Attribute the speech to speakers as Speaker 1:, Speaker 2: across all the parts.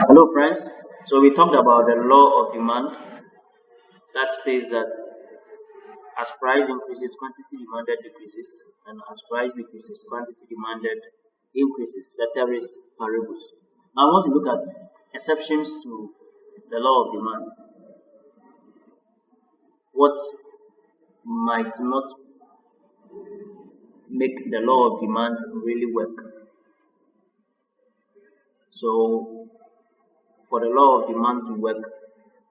Speaker 1: Hello, friends. So we talked about the law of demand that states that as price increases, quantity demanded decreases, and as price decreases, quantity demanded increases, ceteris paribus. Now I want to look at exceptions to the law of demand. What might not make the law of demand really work? So for the law of demand to work,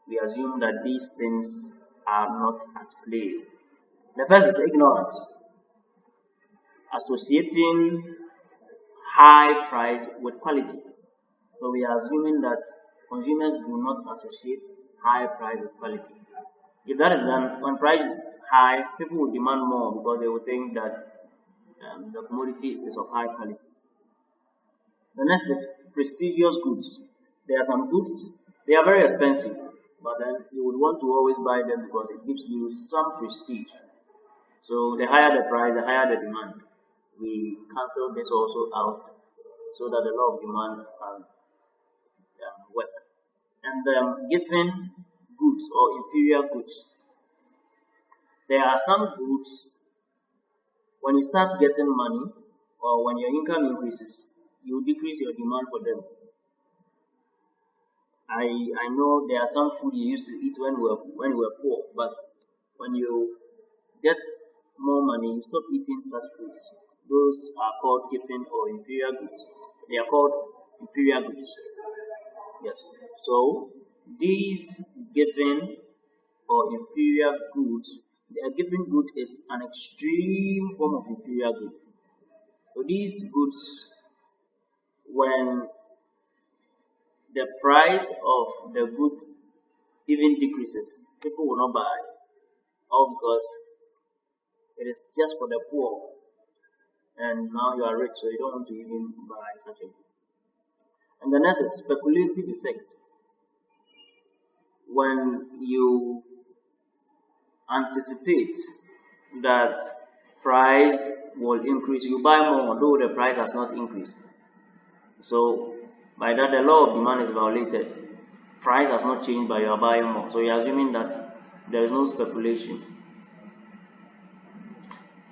Speaker 1: we assume that these things are not at play. The first is ignorance. Associating high price with quality. So we are assuming that consumers do not associate high price with quality. If that is done, when price is high, people will demand more because they will think that the commodity is of high quality. The next is prestigious goods. There are some goods, they are very expensive, but then you would want to always buy them because it gives you some prestige. So the higher the price, the higher the demand. We cancel this also out so that the law of demand can work. And given goods or inferior goods, there are some goods when you start getting money or when your income increases, you decrease your demand for them. I know there are some food you used to eat when you were poor, but when you get more money, you stop eating such foods. Those are called given or inferior goods. They are called inferior goods. Yes. So these given or inferior goods, a given good is an extreme form of inferior good. So these goods, when the price of the good even decreases, people will not buy, all because it is just for the poor, and now you are rich, so you don't want to even buy such a good. And the next is speculative effect. When you anticipate that price will increase, you buy more, though the price has not increased. So by that, the law of demand is violated. Price has not changed, but you are buying more. So you're assuming that there is no speculation.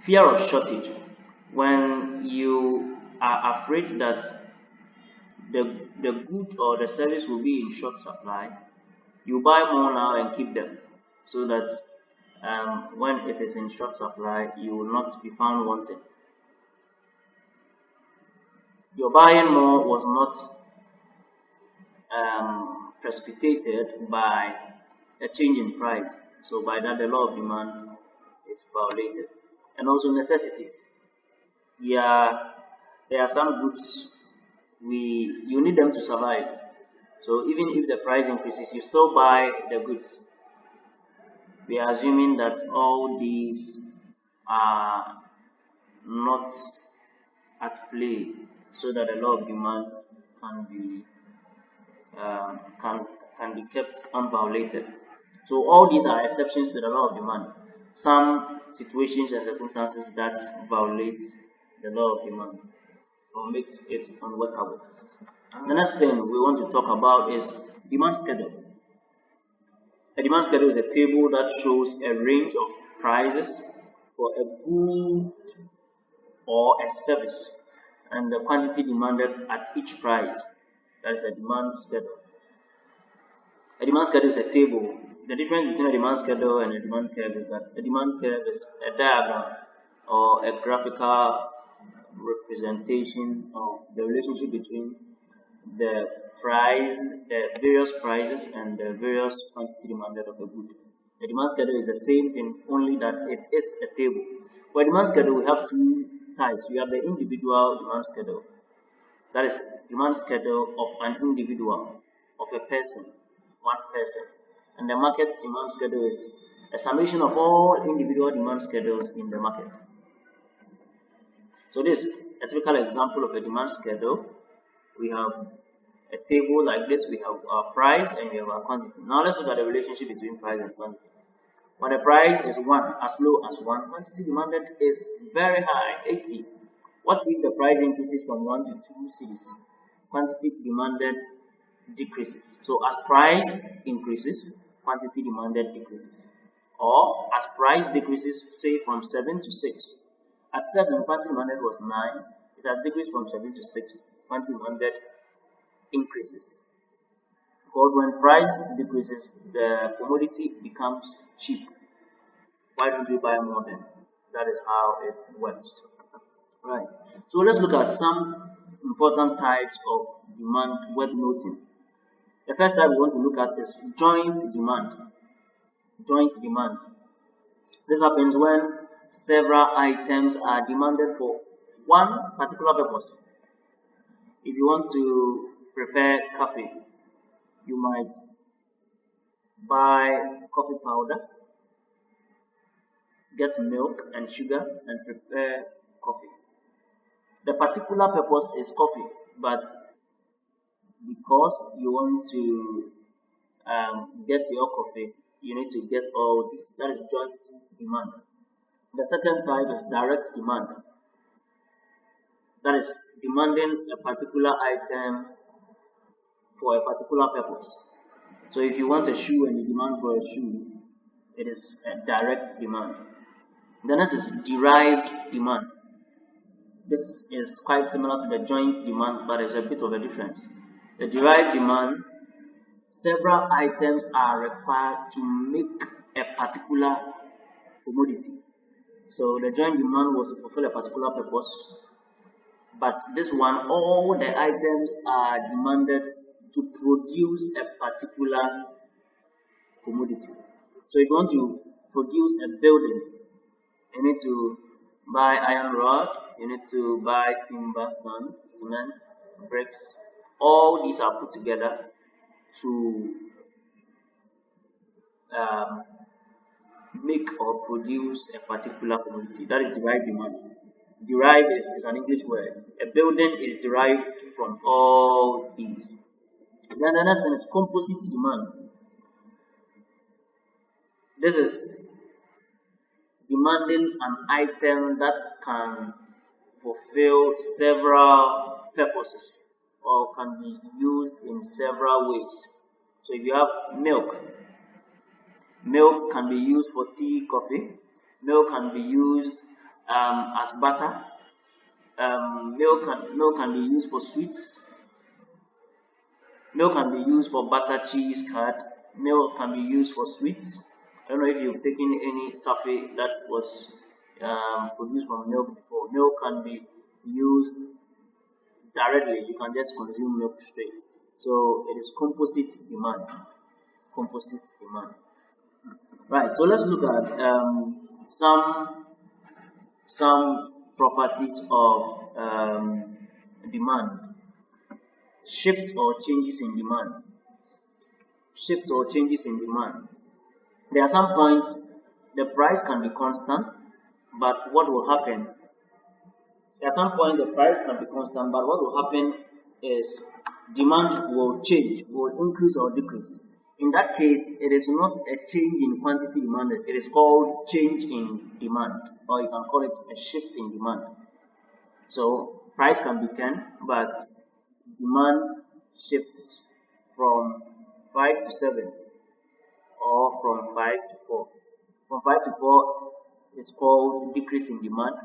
Speaker 1: Fear of shortage. When you are afraid that the good or the service will be in short supply, you buy more now and keep them so that when it is in short supply, you will not be found wanting. Your buying more was not precipitated by a change in price. So by that, the law of demand is violated. And also necessities. Yeah, there are some goods you need them to survive. So even if the price increases, you still buy the goods. We are assuming that all these are not at play, so that the law of demand can be kept unviolated. So all these are exceptions to the law of demand. Some situations and circumstances that violate the law of demand or makes it unworkable. The next thing we want to talk about is demand schedule. A demand schedule is a table that shows a range of prices for a good or a service and the quantity demanded at each price. That is a demand schedule. A demand schedule is a table. The difference between a demand schedule and a demand curve is that a demand curve is a diagram or a graphical representation of the relationship between the price, the various prices, and the various quantity demanded of a good. The demand schedule is the same thing, only that it is a table. For a demand schedule, we have two types. We have the individual demand schedule. That is demand schedule of an individual, of a person, one person. And the market demand schedule is a summation of all individual demand schedules in the market. So this is a typical example of a demand schedule. We have a table like this. We have our price and we have our quantity. Now let's look at the relationship between price and quantity. When the price is 1, as low as 1, quantity demanded is very high, 80. What if the price increases from 1 to 2 cedis? Quantity demanded decreases. So as price increases, quantity demanded decreases. Or as price decreases, say from 7 to 6. At 7, quantity demanded was 9. It has decreased from 7 to 6. Quantity demanded increases. Because when price decreases, the commodity becomes cheap. Why don't we buy more then? That is how it works. Right. So let's look at some important types of demand worth noting. The first type we want to look at is joint demand. Joint demand. This happens when several items are demanded for one particular purpose. If you want to prepare coffee, you might buy coffee powder, get milk and sugar, and prepare coffee. The particular purpose is coffee, but because you want to get your coffee, you need to get all this. That is joint demand. The second type is direct demand. That is demanding a particular item for a particular purpose. So if you want a shoe and you demand for a shoe, it is a direct demand. The next is derived demand. This is quite similar to the joint demand, but there's a bit of a difference. The derived demand, several items are required to make a particular commodity. So the joint demand was to fulfill a particular purpose, but this one, all the items are demanded to produce a particular commodity. So if you want to produce a building, you need to buy iron rod, you need to buy timber, sand, cement, bricks. All these are put together to make or produce a particular commodity. That is derived demand. Derived is an English word. A building is derived from all these. Then the next one is composite demand. This is demanding an item that can fulfill several purposes or can be used in several ways. So if you have milk, milk can be used for tea, coffee. Milk can be used as butter. Milk can be used for sweets. Milk can be used for butter, cheese, curd. Milk can be used for sweets. I don't know if you've taken any toffee that was produced from milk before. Milk can be used directly. You can just consume milk straight. So it is composite demand. Composite demand. Right. So let's look at some properties of demand. Shifts or changes in demand. Shifts or changes in demand. There are some points the price can be constant, but what will happen? There are some points the price can be constant, but what will happen is demand will change, will increase or decrease. In that case, it is not a change in quantity demanded. It is called change in demand, or you can call it a shift in demand. So price can be 10, but demand shifts from 5 to 7 or from 5 to 4. From 5 to 4 is called decrease in demand,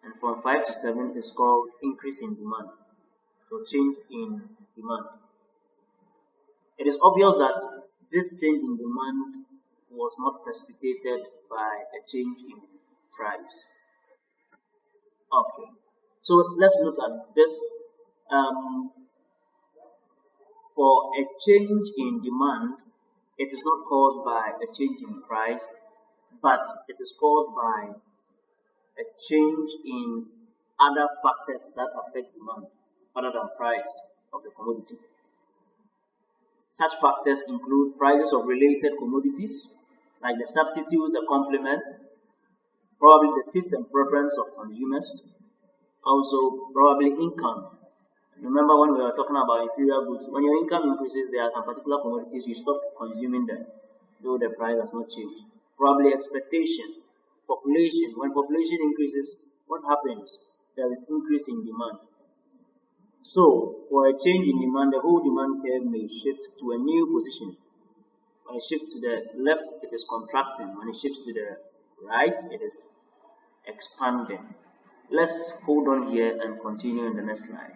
Speaker 1: and from 5 to 7 is called increase in demand. So change in demand. It is obvious that this change in demand was not precipitated by a change in price. Okay, so let's look at this. For a change in demand, it is not caused by a change in price, but it is caused by a change in other factors that affect demand other than price of the commodity. Such factors include prices of related commodities, like the substitutes, the complement, probably the taste and preference of consumers, also probably income. Remember when we were talking about inferior goods, when your income increases, there are some particular commodities you stop consuming them, though the price has not changed. Probably expectation, population. When population increases, what happens? There is increase in demand. So, for a change in demand, the whole demand curve may shift to a new position. When it shifts to the left, it is contracting. When it shifts to the right, it is expanding. Let's hold on here and continue in the next slide.